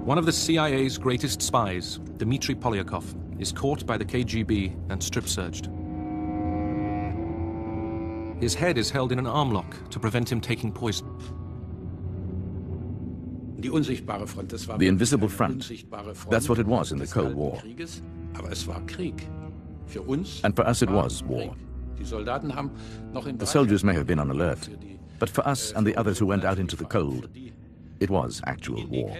One of the CIA's greatest spies, Dmitry Polyakov, is caught by the KGB and strip-searched. His head is held in an arm lock to prevent him taking poison. The invisible front, that's what it was in the Cold War. And for us it was war. The soldiers may have been on alert, but for us and the others who went out into the cold, it was actual war.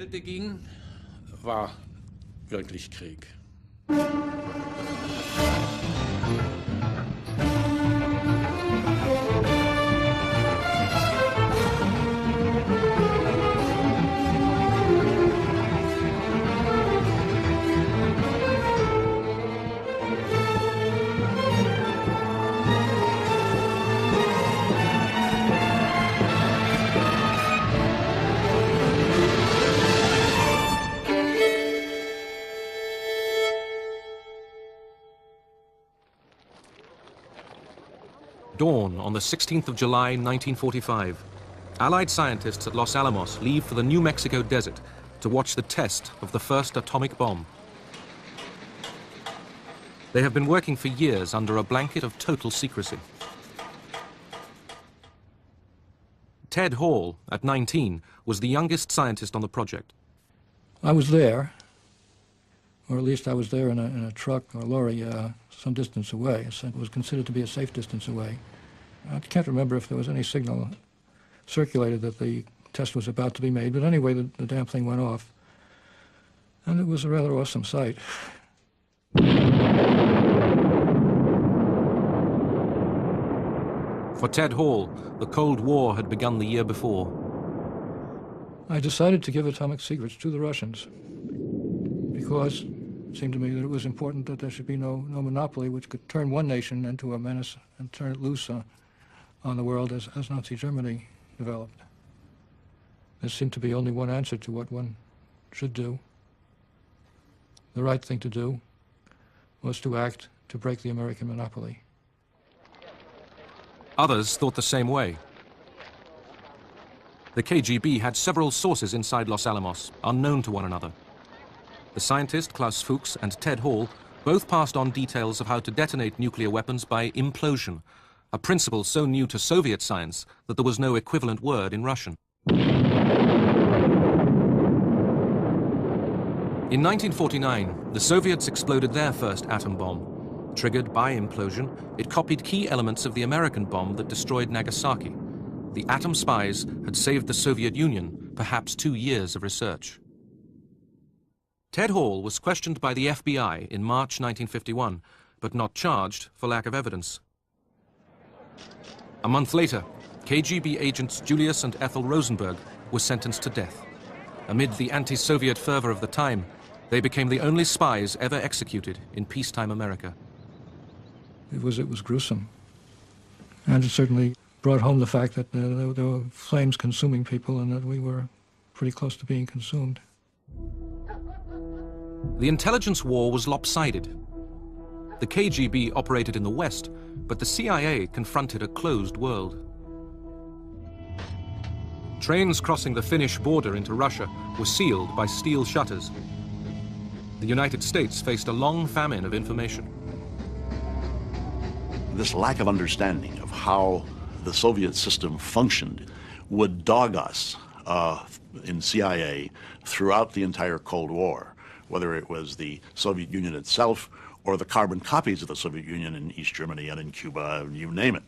Dawn on the 16th of July, 1945. Allied scientists at Los Alamos leave for the New Mexico desert to watch the test of the first atomic bomb. They have been working for years under a blanket of total secrecy. Ted Hall, at 19, was the youngest scientist on the project. I was there, or at least I was there in a truck or lorry some distance away. It was considered to be a safe distance away. I can't remember if there was any signal circulated that the test was about to be made, but anyway, the damn thing went off. And it was a rather awesome sight. For Ted Hall, the Cold War had begun the year before. I decided to give atomic secrets to the Russians because it seemed to me that it was important that there should be no monopoly which could turn one nation into a menace and turn it loose on the world as Nazi Germany developed. There seemed to be only one answer to what one should do. The right thing to do was to act to break the American monopoly. Others thought the same way. The KGB had several sources inside Los Alamos, unknown to one another. The scientist Klaus Fuchs and Ted Hall both passed on details of how to detonate nuclear weapons by implosion, a principle so new to Soviet science that there was no equivalent word in Russian. In 1949, the Soviets exploded their first atom bomb. Triggered by implosion, it copied key elements of the American bomb that destroyed Nagasaki. The atom spies had saved the Soviet Union perhaps 2 years of research. Ted Hall was questioned by the FBI in March 1951, but not charged for lack of evidence. A month later, KGB agents Julius and Ethel Rosenberg were sentenced to death. Amid the anti-Soviet fervor of the time, they became the only spies ever executed in peacetime America. It was gruesome. And it certainly brought home the fact that there were flames consuming people and that we were pretty close to being consumed. The intelligence war was lopsided. The KGB operated in the West, but the CIA confronted a closed world. Trains crossing the Finnish border into Russia were sealed by steel shutters. The United States faced a long famine of information. This lack of understanding of how the Soviet system functioned would dog us in CIA throughout the entire Cold War, whether it was the Soviet Union itself or the carbon copies of the Soviet Union in East Germany and in Cuba, you name it.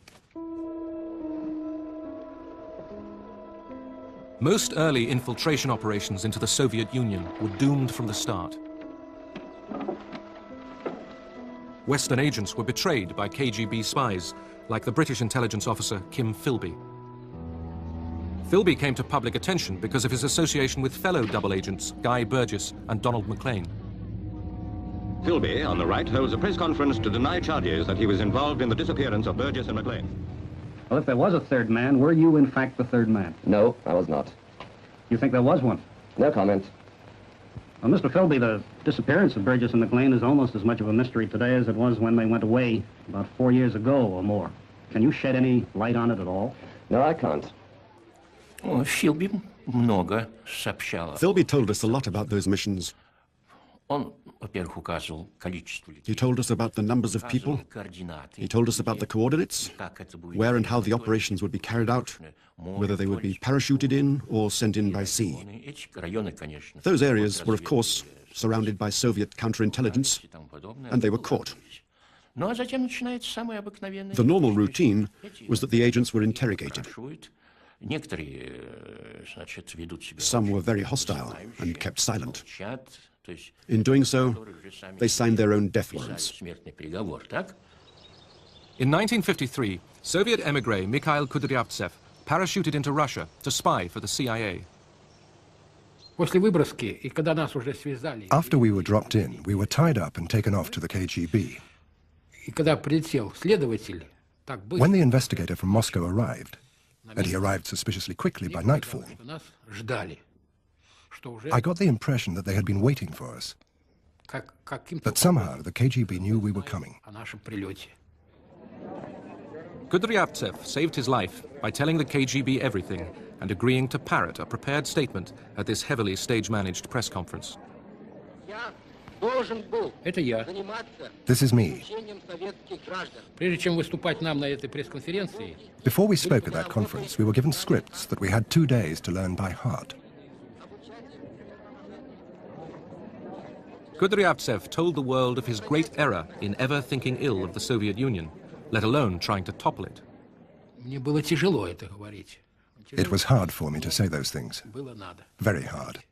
Most early infiltration operations into the Soviet Union were doomed from the start. Western agents were betrayed by KGB spies, like the British intelligence officer Kim Philby. Philby came to public attention because of his association with fellow double agents Guy Burgess and Donald MacLean. Philby, on the right, holds a press conference to deny charges that he was involved in the disappearance of Burgess and MacLean. Well, if there was a third man, were you in fact the third man? No, I was not. You think there was one? No comment. Well, Mr. Philby, the disappearance of Burgess and MacLean is almost as much of a mystery today as it was when they went away about 4 years ago or more. Can you shed any light on it at all? No, I can't. Philby told us a lot about those missions. He told us about the numbers of people. He told us about the coordinates, where and how the operations would be carried out, whether they would be parachuted in or sent in by sea. Those areas were, of course, surrounded by Soviet counterintelligence, and they were caught. The normal routine was that the agents were interrogated. Some were very hostile and kept silent. In doing so, they signed their own death warrants. In 1953, Soviet émigré Mikhail Kudryavtsev parachuted into Russia to spy for the CIA. After we were dropped in, we were tied up and taken off to the KGB. When the investigator from Moscow arrived, and he arrived suspiciously quickly by nightfall, I got the impression that they had been waiting for us, that somehow the KGB knew we were coming. Kudryavtsev saved his life by telling the KGB everything and agreeing to parrot a prepared statement at this heavily stage-managed press conference. This is me. Before we spoke at that conference, we were given scripts that we had 2 days to learn by heart. Kudryavtsev told the world of his great error in ever thinking ill of the Soviet Union, let alone trying to topple it. It was hard for me to say those things. Very hard.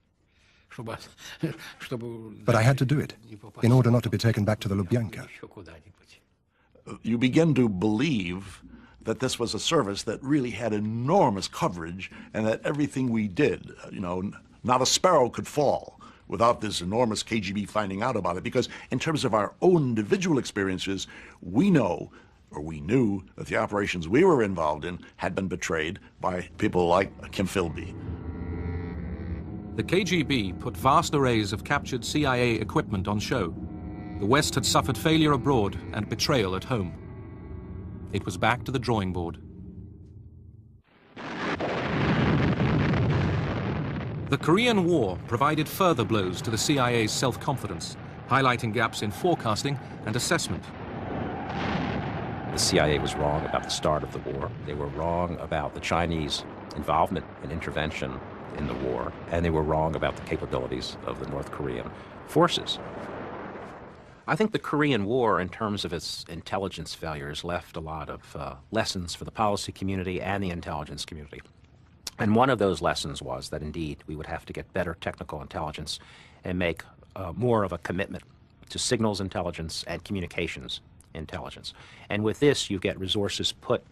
But I had to do it, in order not to be taken back to the Lubyanka. You begin to believe that this was a service that really had enormous coverage and that everything we did, not a sparrow could fall without this enormous KGB finding out about it. Because in terms of our own individual experiences, we know, or we knew, that the operations we were involved in had been betrayed by people like Kim Philby. The KGB put vast arrays of captured CIA equipment on show. The West had suffered failure abroad and betrayal at home. It was back to the drawing board. The Korean War provided further blows to the CIA's self-confidence, highlighting gaps in forecasting and assessment. The CIA was wrong about the start of the war. They were wrong about the Chinese involvement and intervention in the war, and they were wrong about the capabilities of the North Korean forces. I think the Korean War, in terms of its intelligence failures, left a lot of lessons for the policy community and the intelligence community. And one of those lessons was that, indeed, we would have to get better technical intelligence and make more of a commitment to signals intelligence and communications intelligence. And with this, you get resources put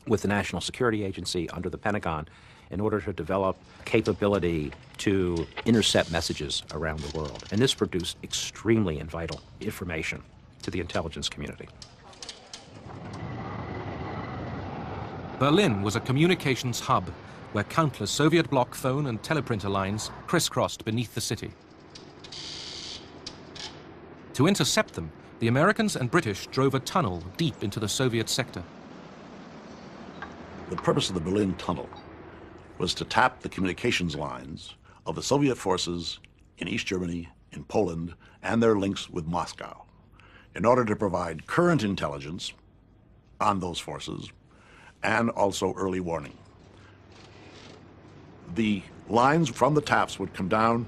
with the National Security Agency under the Pentagon in order to develop capability to intercept messages around the world. And this produced extremely and vital information to the intelligence community. Berlin was a communications hub where countless Soviet bloc phone and teleprinter lines crisscrossed beneath the city. To intercept them, the Americans and British drove a tunnel deep into the Soviet sector. The purpose of the Berlin Tunnel was to tap the communications lines of the Soviet forces in East Germany, in Poland, and their links with Moscow, in order to provide current intelligence on those forces and also early warning. The lines from the taps would come down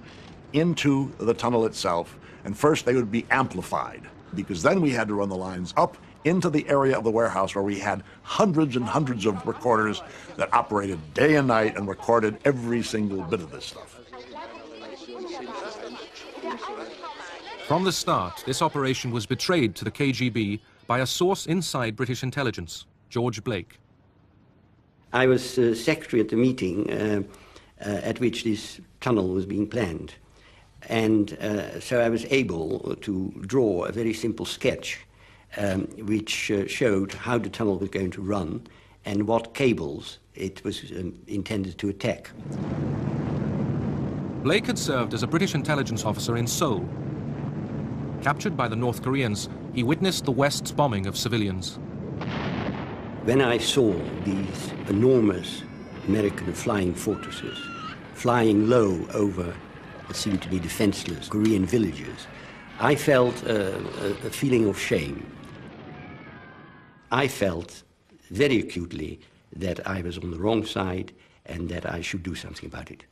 into the tunnel itself, and first they would be amplified, because then we had to run the lines up into the area of the warehouse where we had hundreds and hundreds of recorders that operated day and night and recorded every single bit of this stuff. From the start, this operation was betrayed to the KGB by a source inside British intelligence, George Blake. I was secretary at the meeting at which this tunnel was being planned. And so I was able to draw a very simple sketch which showed how the tunnel was going to run and what cables it was intended to attack. Blake had served as a British intelligence officer in Seoul. Captured by the North Koreans, he witnessed the West's bombing of civilians. When I saw these enormous American flying fortresses, flying low over what seemed to be defenseless Korean villages, I felt a feeling of shame. I felt very acutely that I was on the wrong side and that I should do something about it.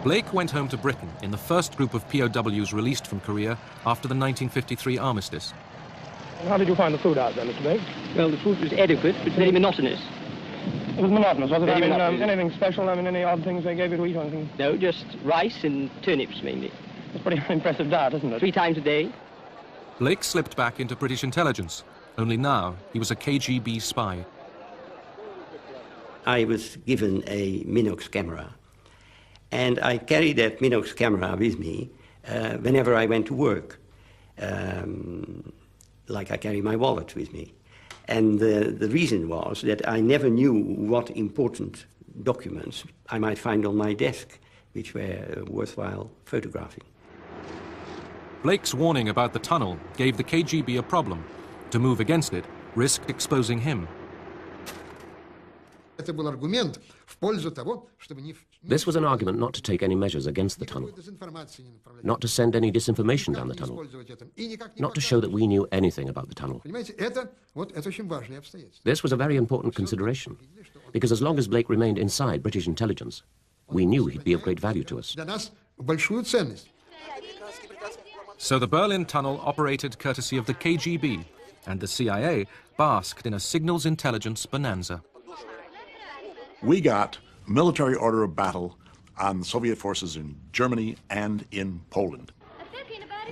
Blake went home to Britain in the first group of POWs released from Korea after the 1953 armistice. And how did you find the food out there, Mr. Blake? Well, the food was adequate, but very monotonous. It was monotonous, was it? Very Anything special? I mean, any odd things they gave you to eat or anything? No, just rice and turnips, mainly. It's a pretty impressive diet, isn't it? 3 times a day. Blake slipped back into British intelligence, only now he was a KGB spy. I was given a Minox camera, and I carried that Minox camera with me whenever I went to work, like I carry my wallet with me. And the reason was that I never knew what important documents I might find on my desk, which were worthwhile photographing. Blake's warning about the tunnel gave the KGB a problem. To move against it risked exposing him. This was an argument not to take any measures against the tunnel, not to send any disinformation down the tunnel, not to show that we knew anything about the tunnel. This was a very important consideration, because as long as Blake remained inside British intelligence, we knew he'd be of great value to us. So the Berlin Tunnel operated courtesy of the KGB, and the CIA basked in a signals intelligence bonanza. We got military order of battle on Soviet forces in Germany and in Poland.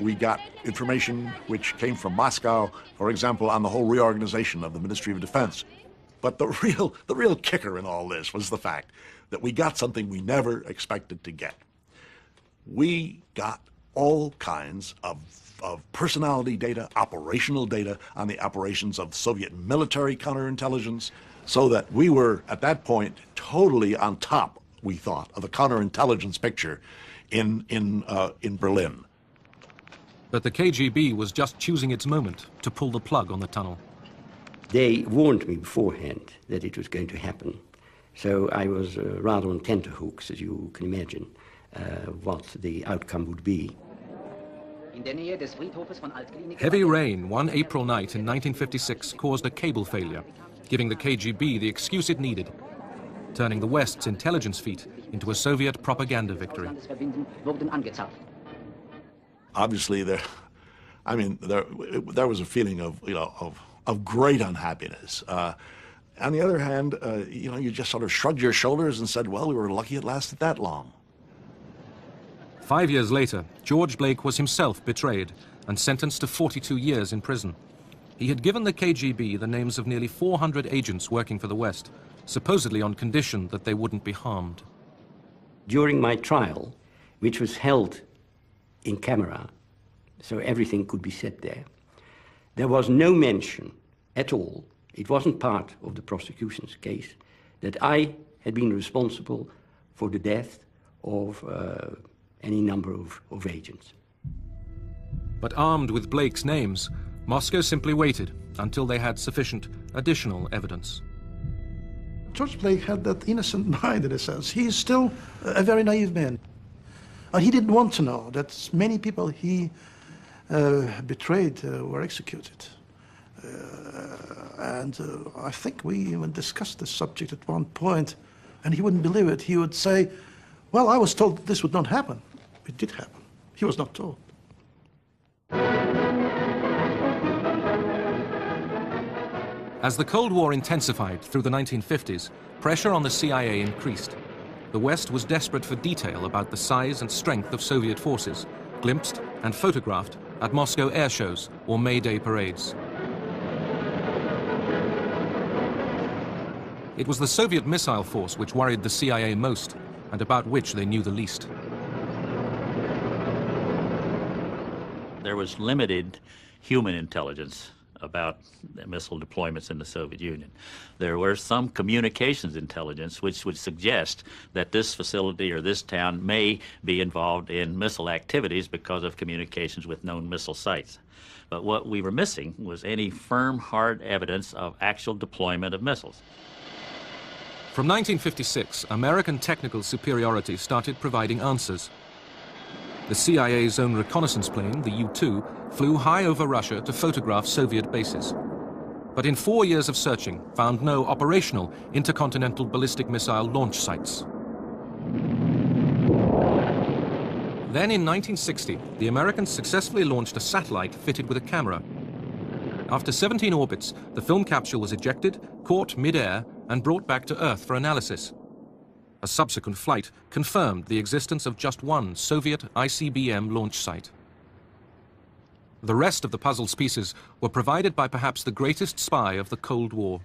We got information which came from Moscow, for example, on the whole reorganization of the Ministry of Defense. But the real kicker in all this was the fact that we got something we never expected to get. We got all kinds of personality data, operational data on the operations of Soviet military counterintelligence, so that we were, at that point, totally on top, we thought, of the counterintelligence picture in Berlin. But the KGB was just choosing its moment to pull the plug on the tunnel. They warned me beforehand that it was going to happen. So I was rather on tenterhooks, as you can imagine, what the outcome would be. Heavy rain one April night in 1956 caused a cable failure, giving the KGB the excuse it needed, turning the West's intelligence feat into a Soviet propaganda victory. Obviously, there was a feeling of great unhappiness. On the other hand, you just sort of shrugged your shoulders and said, well, we were lucky it lasted that long. 5 years later, George Blake was himself betrayed and sentenced to 42 years in prison. He had given the KGB the names of nearly 400 agents working for the West, supposedly on condition that they wouldn't be harmed. During my trial, which was held in camera, so everything could be said there was no mention at all, it wasn't part of the prosecution's case, that I had been responsible for the death of any number of agents. But armed with Blake's names, Moscow simply waited until they had sufficient additional evidence. George Blake had that innocent mind, in a sense. He is still a very naive man. And he didn't want to know that many people he betrayed were executed. And I think we even discussed this subject at one point, and he wouldn't believe it. He would say, well, I was told this would not happen. It did happen. He was not told. As the Cold War intensified through the 1950s, pressure on the CIA increased. The West was desperate for detail about the size and strength of Soviet forces, glimpsed and photographed at Moscow air shows or May Day parades. It was the Soviet missile force which worried the CIA most, and about which they knew the least. There was limited human intelligence about missile deployments in the Soviet Union. There were some communications intelligence which would suggest that this facility or this town may be involved in missile activities because of communications with known missile sites. But what we were missing was any firm, hard evidence of actual deployment of missiles. From 1956, American technical superiority started providing answers. The CIA's own reconnaissance plane, the U-2, flew high over Russia to photograph Soviet bases. But in 4 years of searching, found no operational intercontinental ballistic missile launch sites. Then in 1960, the Americans successfully launched a satellite fitted with a camera. After 17 orbits, the film capsule was ejected, caught mid-air, and brought back to Earth for analysis. A subsequent flight confirmed the existence of just one Soviet ICBM launch site. The rest of the puzzle's pieces were provided by perhaps the greatest spy of the Cold War.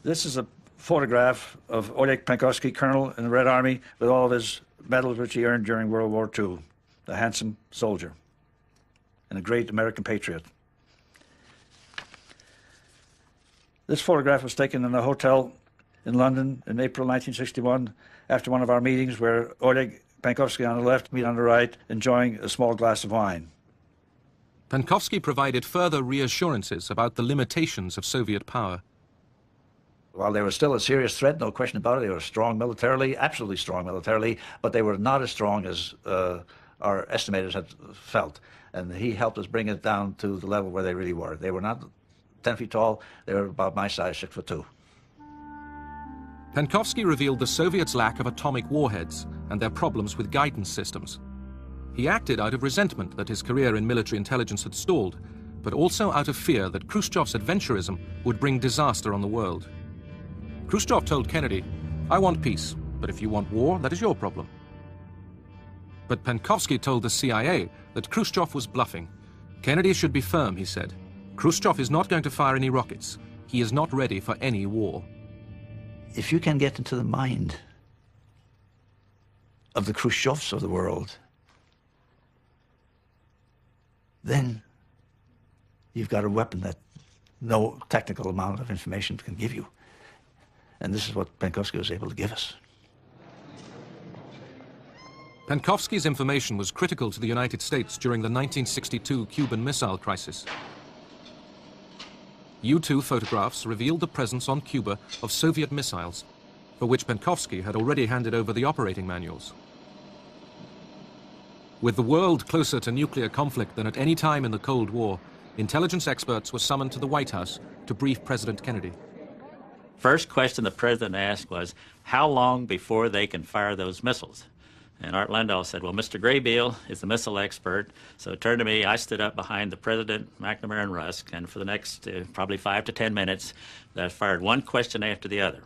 This is a photograph of Oleg Penkovsky, colonel in the Red Army, with all of his medals which he earned during World War II. A handsome soldier and a great American patriot. This photograph was taken in a hotel in London in April 1961 after one of our meetings, where Oleg Penkovsky on the left, me on the right, enjoying a small glass of wine. Penkovsky provided further reassurances about the limitations of Soviet power. While they were still a serious threat, no question about it, they were strong militarily, absolutely strong militarily, but they were not as strong as our estimators had felt. And he helped us bring it down to the level where they really were. They were not 10 feet tall, they were about my size, 6'2". Penkovsky revealed the Soviets' lack of atomic warheads and their problems with guidance systems. He acted out of resentment that his career in military intelligence had stalled, but also out of fear that Khrushchev's adventurism would bring disaster on the world. Khrushchev told Kennedy, "I want peace, but if you want war, that is your problem." But Penkovsky told the CIA that Khrushchev was bluffing. Kennedy should be firm, he said. Khrushchev is not going to fire any rockets. He is not ready for any war. If you can get into the mind of the Khrushchevs of the world, then you've got a weapon that no technical amount of information can give you. And this is what Penkovsky was able to give us. Penkovsky's information was critical to the United States during the 1962 Cuban Missile Crisis. U-2 photographs revealed the presence on Cuba of Soviet missiles, for which Penkovsky had already handed over the operating manuals. With the world closer to nuclear conflict than at any time in the Cold War, intelligence experts were summoned to the White House to brief President Kennedy. First question the president asked was, how long before they can fire those missiles? And Art Lendahl said, well, Mr. Graybeal is the missile expert, so it turned to me. I stood up behind the president, McNamara and Rusk, and for the next probably 5 to 10 minutes, I fired one question after the other.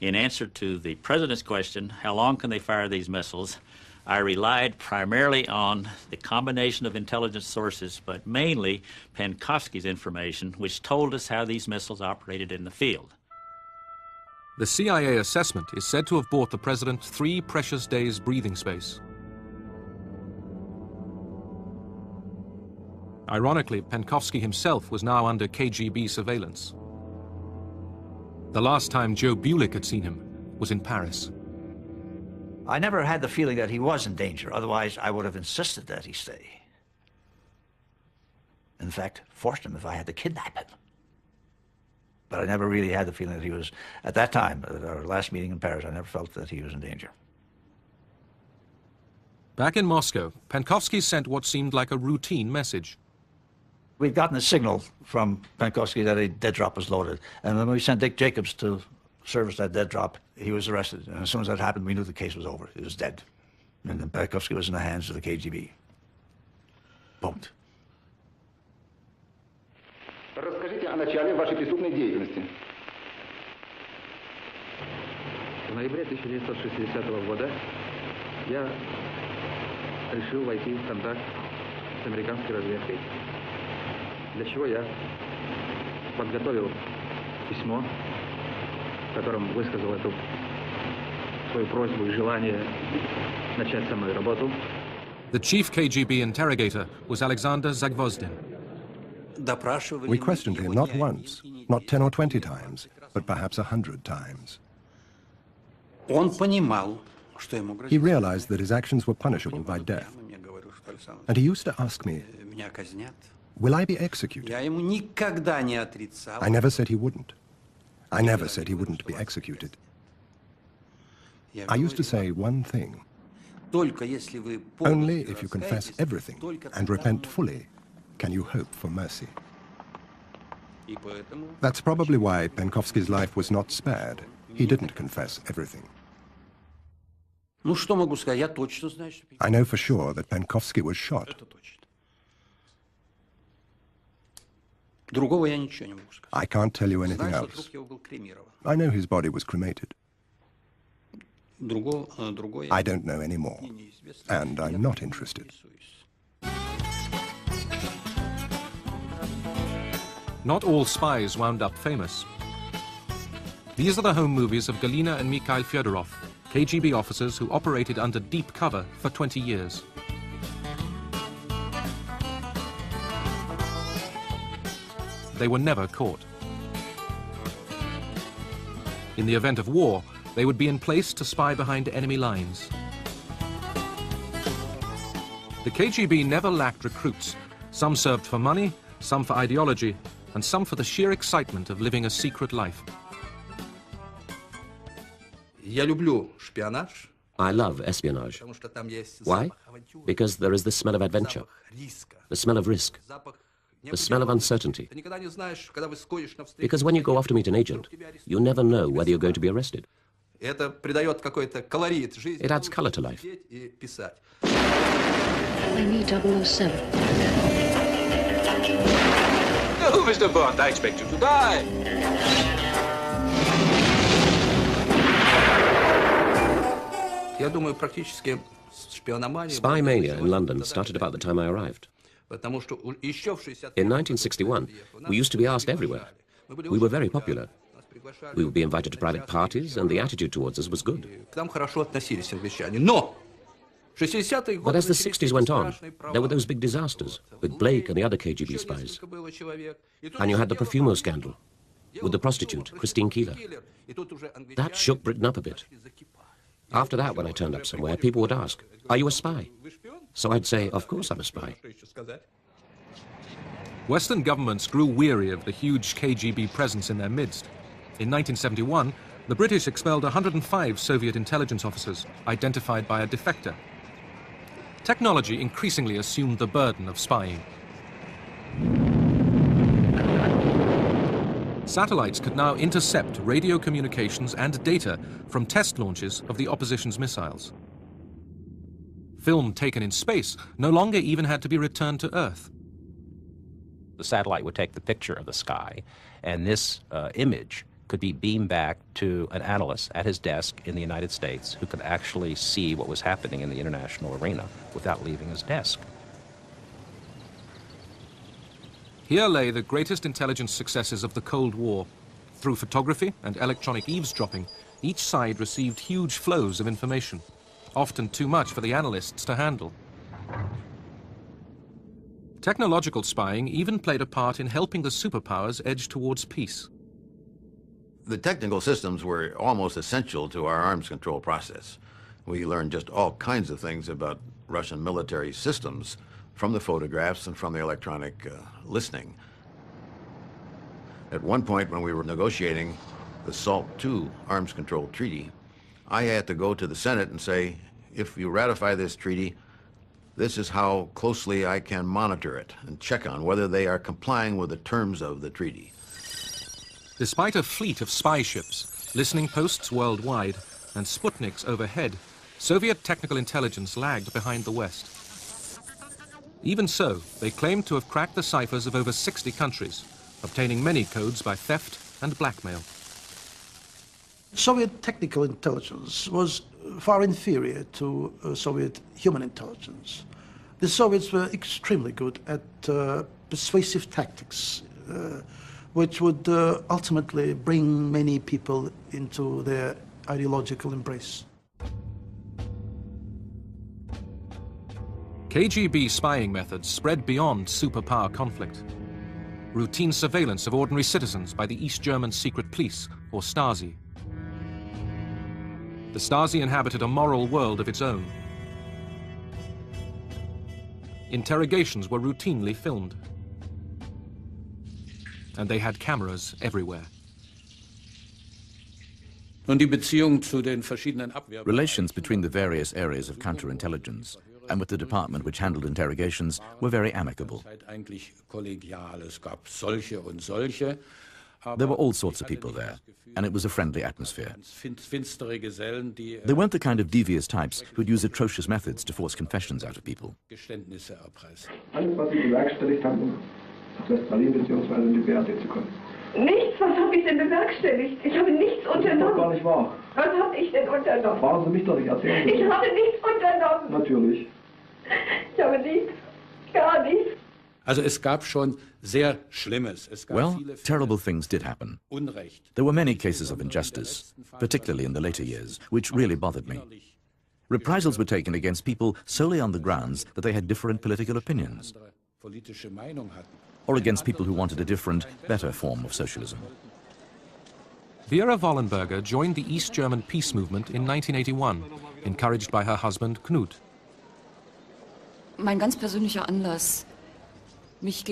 In answer to the president's question, how long can they fire these missiles, I relied primarily on the combination of intelligence sources, but mainly Penkovsky's information, which told us how these missiles operated in the field. The CIA assessment is said to have bought the president 3 precious days breathing space. Ironically, Penkovsky himself was now under KGB surveillance. The last time Joe Bulick had seen him was in Paris. I never had the feeling that he was in danger. Otherwise, I would have insisted that he stay. In fact, forced him if I had to kidnap him. But I never really had the feeling that he was, at that time, at our last meeting in Paris, I never felt that he was in danger. Back in Moscow, Penkovsky sent what seemed like a routine message. We'd gotten a signal from Penkovsky that a dead drop was loaded. And when we sent Dick Jacobs to service that dead drop, he was arrested. And as soon as that happened, we knew the case was over. He was dead. And then Penkovsky was in the hands of the KGB. Boom. Расскажите о начале вашей преступной деятельности. В ноябре 1960 года я решил войти в контакт с американской разведкой, для чего я подготовил письмо, в котором высказал эту свою просьбу и желание начать со мной работу. The chief KGB interrogator was Alexander Zagvozdin. We questioned him not once, not 10 or 20 times, but perhaps 100 times. He realized that his actions were punishable by death. And he used to ask me, will I be executed? I never said he wouldn't. I never said he wouldn't be executed. I used to say one thing. Only if you confess everything and repent fully can you hope for mercy. That's probably why Penkovsky's life was not spared. He didn't confess everything. I know for sure that Penkovsky was shot. I can't tell you anything else. I know his body was cremated. I don't know any more, and I'm not interested. Not all spies wound up famous. These are the home movies of Galina and Mikhail Fyodorov, KGB officers who operated under deep cover for 20 years. They were never caught. In the event of war, they would be in place to spy behind enemy lines. The KGB never lacked recruits. Some served for money, some for ideology, and some for the sheer excitement of living a secret life. I love espionage. Why? Because there is the smell of adventure, the smell of risk, the smell of uncertainty. Because when you go off to meet an agent, you never know whether you're going to be arrested. It adds color to life. I need 007. Oh, Mr. Bond, I expect you to die. Spy mania in London started about the time I arrived. In 1961, we used to be asked everywhere. We were very popular. We would be invited to private parties, and the attitude towards us was good. But as the 60s went on, there were those big disasters with Blake and the other KGB spies. And you had the Profumo scandal with the prostitute, Christine Keeler. That shook Britain up a bit. After that, when I turned up somewhere, people would ask, "Are you a spy?" So I'd say, "Of course I'm a spy." Western governments grew weary of the huge KGB presence in their midst. In 1971, the British expelled 105 Soviet intelligence officers, identified by a defector. Technology increasingly assumed the burden of spying. Satellites could now intercept radio communications and data from test launches of the opposition's missiles. Film taken in space no longer even had to be returned to Earth. The satellite would take the picture of the sky, and this image could be beamed back to an analyst at his desk in the United States who could actually see what was happening in the international arena without leaving his desk. Here lay the greatest intelligence successes of the Cold War. Through photography and electronic eavesdropping, each side received huge flows of information, often too much for the analysts to handle. Technological spying even played a part in helping the superpowers edge towards peace. The technical systems were almost essential to our arms control process. We learned just all kinds of things about Russian military systems from the photographs and from the electronic listening. At one point when we were negotiating the SALT II arms control treaty, I had to go to the Senate and say, if you ratify this treaty, this is how closely I can monitor it and check on whether they are complying with the terms of the treaty. Despite a fleet of spy ships, listening posts worldwide, and Sputniks overhead, Soviet technical intelligence lagged behind the West. Even so, they claimed to have cracked the ciphers of over 60 countries, obtaining many codes by theft and blackmail. Soviet technical intelligence was far inferior to Soviet human intelligence. The Soviets were extremely good at persuasive tactics, which would ultimately bring many people into their ideological embrace. KGB spying methods spread beyond superpower conflict. routine surveillance of ordinary citizens by the East German secret police, or Stasi. The Stasi inhabited a moral world of its own. Interrogations were routinely filmed. And they had cameras everywhere. Relations between the various areas of counterintelligence and with the department which handled interrogations were very amicable. There were all sorts of people there, and it was a friendly atmosphere. They weren't the kind of devious types who'd use atrocious methods to force confessions out of people. Alles, was Sie bewerkstelligt haben, das Berlin bzw. die BRD zu kommen. Nichts, was habe ich denn bewerkstelligt? Ich habe nichts unternommen. Das ist doch gar nicht wahr. Was habe ich denn unternommen? Fragen Sie mich doch nicht, erzählen Sie. Ich habe nichts unternommen. Natürlich. Ich habe nichts, gar nichts. Also es gab schon sehr Schlimmes. Well, terrible things did happen. There were many cases of injustice, particularly in the later years, which really bothered me. Reprisals were taken against people solely on the grounds that they had different political opinions, or against people who wanted a different, better form of socialism. Vera Wollenberger joined the East German peace movement in 1981, encouraged by her husband Knut. Mein ganz persönlicher Anlass,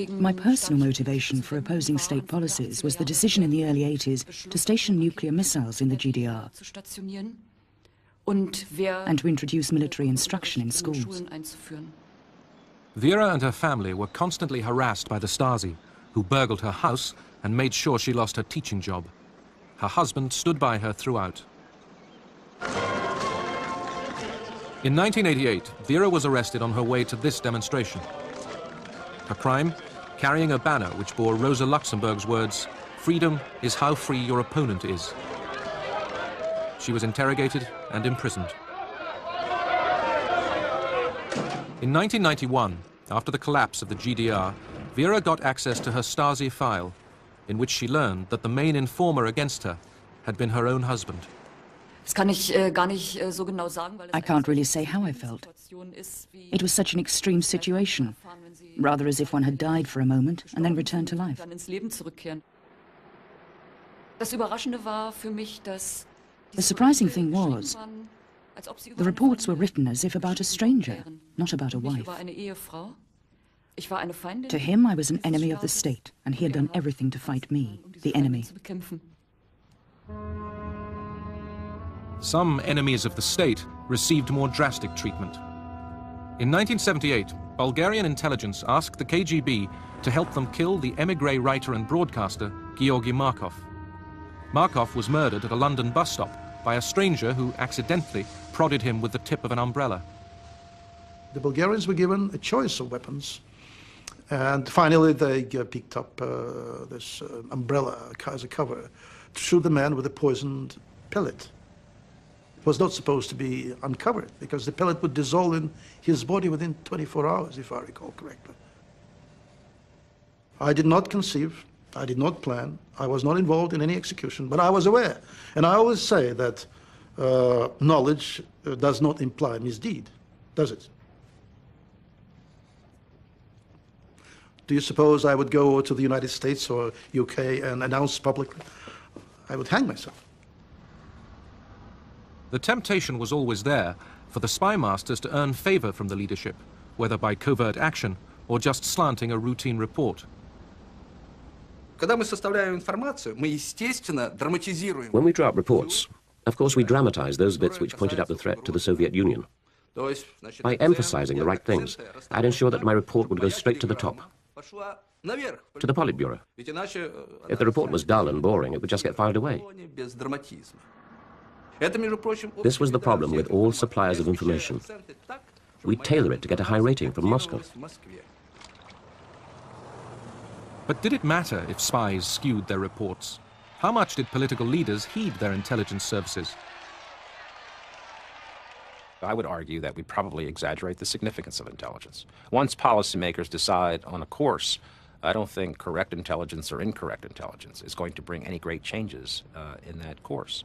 My personal motivation for opposing state policies was the decision in the early 80s to station nuclear missiles in the GDR and to introduce military instruction in schools. Vera and her family were constantly harassed by the Stasi, who burgled her house and made sure she lost her teaching job. Her husband stood by her throughout. In 1988, Vera was arrested on her way to this demonstration. Her crime? Carrying a banner which bore Rosa Luxemburg's words, "Freedom is how free your opponent is." She was interrogated and imprisoned. In 1991, after the collapse of the GDR, Vera got access to her Stasi file, in which she learned that the main informer against her had been her own husband. I can't really say how I felt. It was such an extreme situation, rather as if one had died for a moment and then returned to life. The surprising thing was, the reports were written as if about a stranger, not about a wife. To him, I was an enemy of the state, and he had done everything to fight me, the enemy. Some enemies of the state received more drastic treatment. In 1978, Bulgarian intelligence asked the KGB to help them kill the émigré writer and broadcaster Georgy Markov. Markov was murdered at a London bus stop by a stranger who accidentally prodded him with the tip of an umbrella. The Bulgarians were given a choice of weapons, and finally they picked up this umbrella as a cover to shoot the man with a poisoned pellet. It was not supposed to be uncovered because the pellet would dissolve in his body within 24 hours, if I recall correctly. I did not conceive, I did not plan, I was not involved in any execution, but I was aware. And I always say that knowledge does not imply misdeed, does it? Do you suppose I would go to the United States or UK and announce publicly? I would hang myself. The temptation was always there for the spy masters to earn favor from the leadership, whether by covert action or just slanting a routine report. When we draw up reports, of course we dramatize those bits which pointed out the threat to the Soviet Union. By emphasizing the right things, I'd ensure that my report would go straight to the top, to the Politburo. If the report was dull and boring, it would just get filed away. This was the problem with all suppliers of information. We tailor it to get a high rating from Moscow. But did it matter if spies skewed their reports? How much did political leaders heed their intelligence services? I would argue that we probably exaggerate the significance of intelligence. Once policymakers decide on a course, I don't think correct intelligence or incorrect intelligence is going to bring any great changes in that course.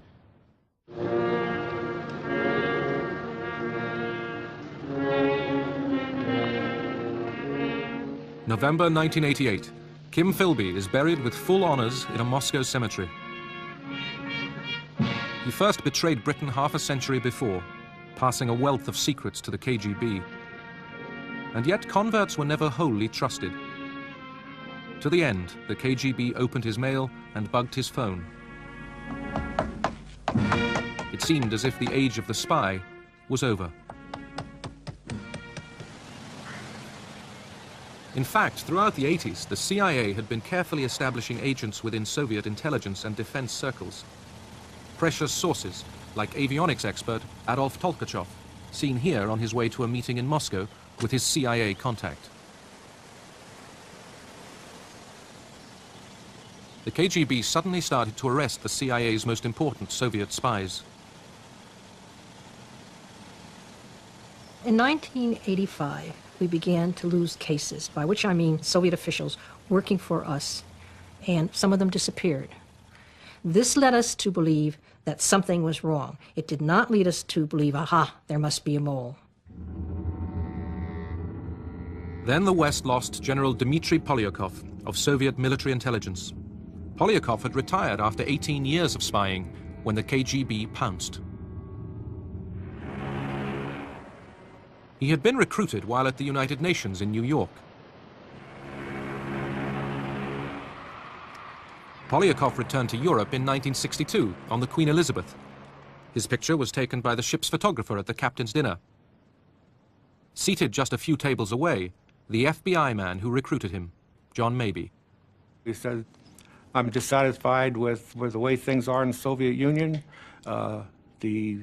November 1988. Kim Philby is buried with full honors in a Moscow cemetery. He first betrayed Britain half a century before, passing a wealth of secrets to the KGB. And yet converts were never wholly trusted. To the end, the KGB opened his mail and bugged his phone. It seemed as if the age of the spy was over. In fact, throughout the 80s, the CIA had been carefully establishing agents within Soviet intelligence and defense circles. Precious sources, like avionics expert Adolf Tolkachev, seen here on his way to a meeting in Moscow with his CIA contact. The KGB suddenly started to arrest the CIA's most important Soviet spies. In 1985, we began to lose cases, by which I mean Soviet officials working for us, and some of them disappeared. This led us to believe that something was wrong. It did not lead us to believe, aha, there must be a mole. Then the West lost General Dmitry Polyakov of Soviet military intelligence. Polyakov had retired after 18 years of spying when the KGB pounced. He had been recruited while at the United Nations in New York. Polyakov returned to Europe in 1962 on the Queen Elizabeth. His picture was taken by the ship's photographer at the captain's dinner. Seated just a few tables away, the FBI man who recruited him, John Mabey. He said, I'm dissatisfied with the way things are in the Soviet Union. The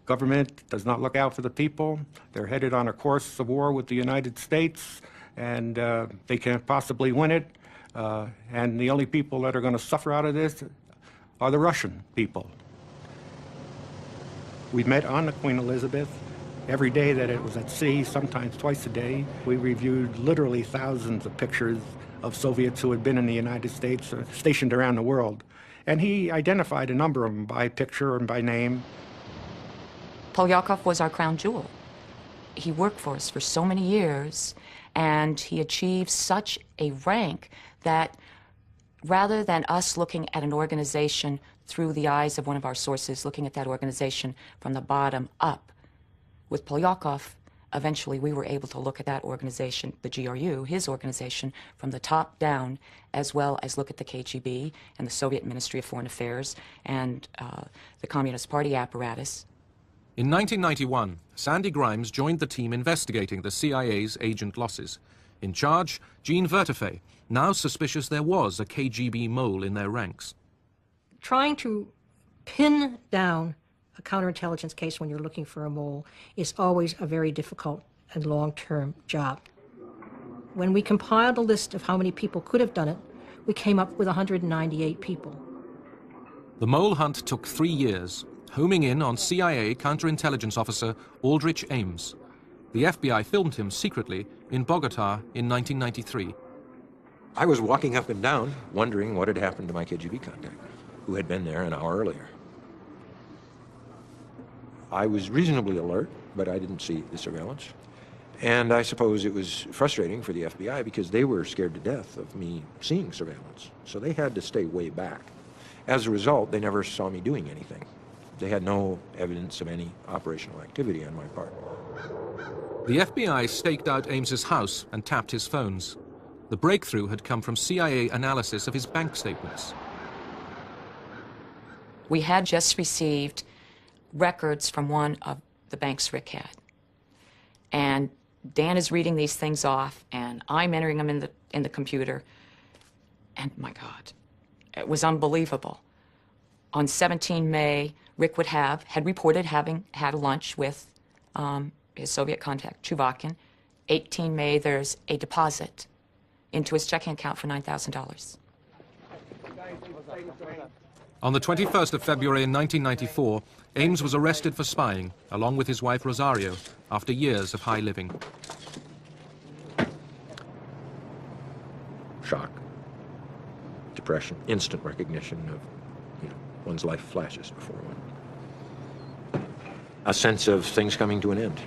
government does not look out for the people. They're headed on a course of war with the United States, and they can't possibly win it. And the only people that are going to suffer out of this are the Russian people. We met on the Queen Elizabeth every day that it was at sea, sometimes twice a day. We reviewed literally thousands of pictures of Soviets who had been in the United States or stationed around the world. And he identified a number of them by picture and by name. Polyakov was our crown jewel. He worked for us for so many years, and he achieved such a rank that rather than us looking at an organization through the eyes of one of our sources, looking at that organization from the bottom up, with Polyakov, eventually we were able to look at that organization, the GRU, his organization, from the top down, as well as look at the KGB and the Soviet Ministry of Foreign Affairs and the Communist Party apparatus. In 1991, Sandy Grimes joined the team investigating the CIA's agent losses. In charge, Jean Vertefeuille, now suspicious there was a KGB mole in their ranks. Trying to pin down a counterintelligence case when you're looking for a mole is always a very difficult and long-term job. When we compiled a list of how many people could have done it, we came up with 198 people. The mole hunt took 3 years, homing in on CIA counterintelligence officer Aldrich Ames. The FBI filmed him secretly in Bogota in 1993. I was walking up and down, wondering what had happened to my KGB contact, who had been there an hour earlier. I was reasonably alert, but I didn't see the surveillance. And I suppose it was frustrating for the FBI because they were scared to death of me seeing surveillance. So they had to stay way back. As a result, they never saw me doing anything. They had no evidence of any operational activity on my part. The FBI staked out Ames's house and tapped his phones. The breakthrough had come from CIA analysis of his bank statements. We had just received records from one of the banks Rick had. And Dan is reading these things off, and I'm entering them in the computer. And my God, it was unbelievable. On 17 May, Rick had reported having had a lunch with his Soviet contact, Chuvakin. 18 May, there's a deposit into his checking account for $9,000. On the 21st of February in 1994, Ames was arrested for spying, along with his wife Rosario, after years of high living. Shock, depression, instant recognition of, one's life flashes before one. A sense of things coming to an end,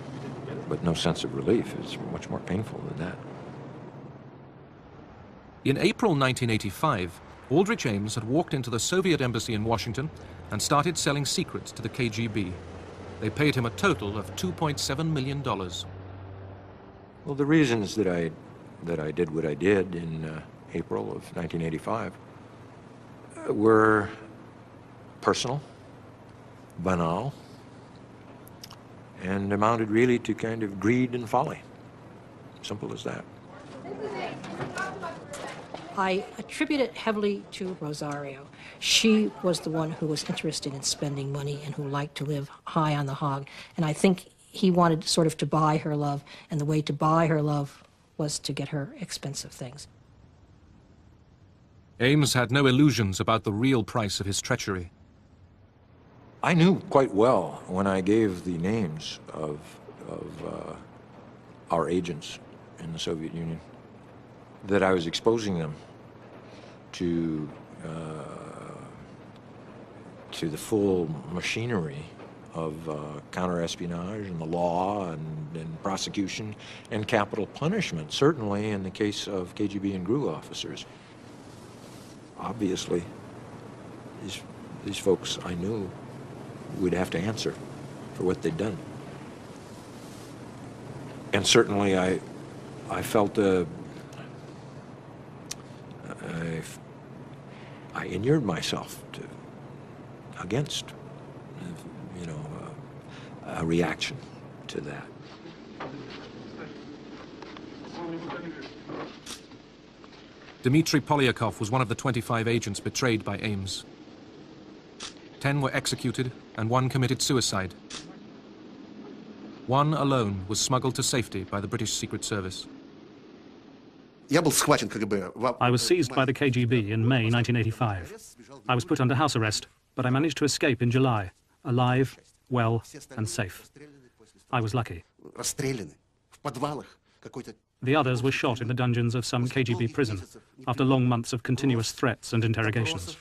but no sense of relief. It's much more painful than that. In April 1985, Aldrich Ames had walked into the Soviet embassy in Washington and started selling secrets to the KGB. They paid him a total of $2.7 million. Well, the reasons that I did what I did in April of 1985 were personal, banal, and amounted really to kind of greed and folly. Simple as that. I attribute it heavily to Rosario. She was the one who was interested in spending money and who liked to live high on the hog. And I think he wanted sort of to buy her love, and the way to buy her love was to get her expensive things. Ames had no illusions about the real price of his treachery. I knew quite well when I gave the names of our agents in the Soviet Union that I was exposing them to the full machinery of counter-espionage and the law and prosecution and capital punishment, certainly in the case of KGB and GRU officers. Obviously, these folks I knew would have to answer for what they'd done. And certainly I felt I inured myself against, a reaction to that. Dmitry Polyakov was one of the 25 agents betrayed by Ames. 10 were executed and 1 committed suicide. 1 alone was smuggled to safety by the British Secret Service. I was seized by the KGB in May 1985. I was put under house arrest, but I managed to escape in July, alive, well, and safe. I was lucky. The others were shot in the dungeons of some KGB prison after long months of continuous threats and interrogations.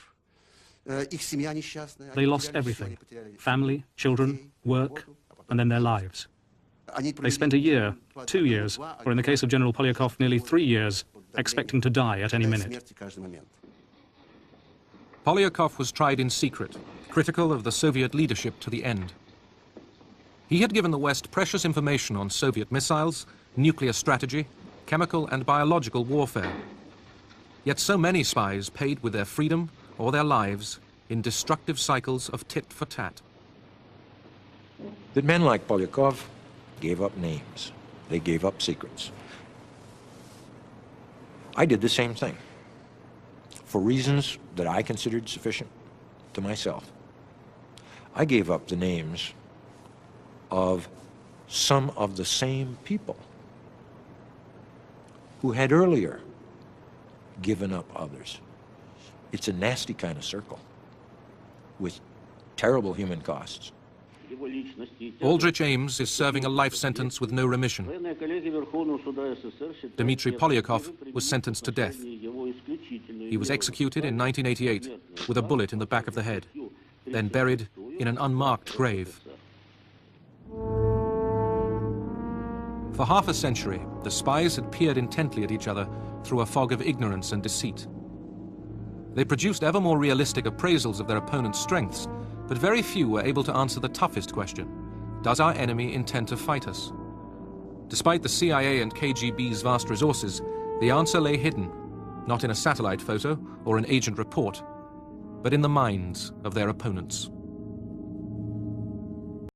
They lost everything: family, children, work, and then their lives. They spent a year, 2 years, or in the case of General Polyakov, nearly 3 years, expecting to die at any minute. Polyakov was tried in secret, critical of the Soviet leadership to the end. He had given the West precious information on Soviet missiles, nuclear strategy, chemical and biological warfare. Yet so many spies paid with their freedom or their lives in destructive cycles of tit for tat. That men like Polyakov gave up names. They gave up secrets. I did the same thing, for reasons that I considered sufficient to myself. I gave up the names of some of the same people who had earlier given up others. It's a nasty kind of circle with terrible human costs. Aldrich Ames is serving a life sentence with no remission. Dmitry Polyakov was sentenced to death. He was executed in 1988 with a bullet in the back of the head, then buried in an unmarked grave. For half a century, the spies had peered intently at each other through a fog of ignorance and deceit. They produced ever more realistic appraisals of their opponent's strengths, but very few were able to answer the toughest question: does our enemy intend to fight us? Despite the CIA and KGB's vast resources, the answer lay hidden, not in a satellite photo or an agent report, but in the minds of their opponents.